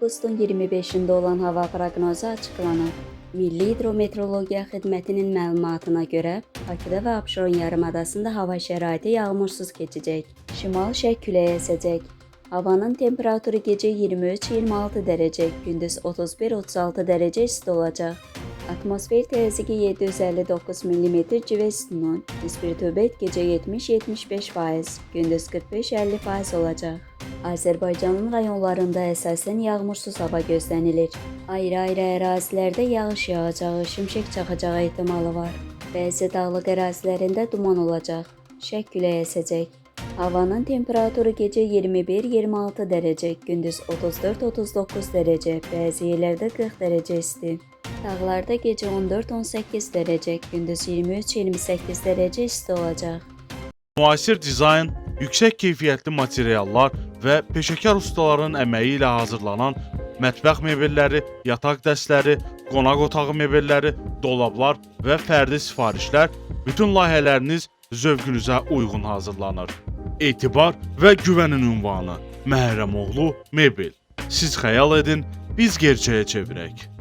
Avqustun 25-də olan hava proqnozu açıqlanıb. Milli Hidrometeorologiya Xidmətinin məlumatına görə, Bakıda və Abşeron yarımadasında hava şəraiti yağmursuz keçəcək. Şimal-şərq küləyi əsəcək. Havanın temperaturu gecə 23-26 dərəcə, gündüz 31-36 dərəcə isti olacaq. Atmosfer təzyiqi 759 mm civə sütunu, nisbi rütubət gecə 70-75%, gündüz 45-50% olacaq. Azərbaycanın rayonlarında əsasən yağmursuz hava gözlənilir. Ayrı-ayrı ərazilərdə yağış yağacağı, şimşək çaxacağı ehtimalı var. Bəzi dağlıq ərazilərində duman olacaq, şərq küləyi əsəcək. Havanın temperaturu gecə 21-26 dərəcə, gündüz 34-39 dərəcə, bəzi yerlərdə 40 dərəcə isti. Dağlarda gecə 14-18 dərəcə, gündüz 23-28 dərəcə isti olacaq. Müasir dizayn, yüksək keyfiyyətli materiallar və peşəkar ustaların əməyi ilə hazırlanan mətbəx mebelləri, yataq dəstləri, qonaq otağı mebelləri, dolablar və fərdi sifarişlər bütün layihələriniz zövqünüzə uyğun hazırlanır. Etibar və güvənin ünvanı Məhrəmoğlu Mebel. Siz xəyal edin, biz gerçəyə çevirək.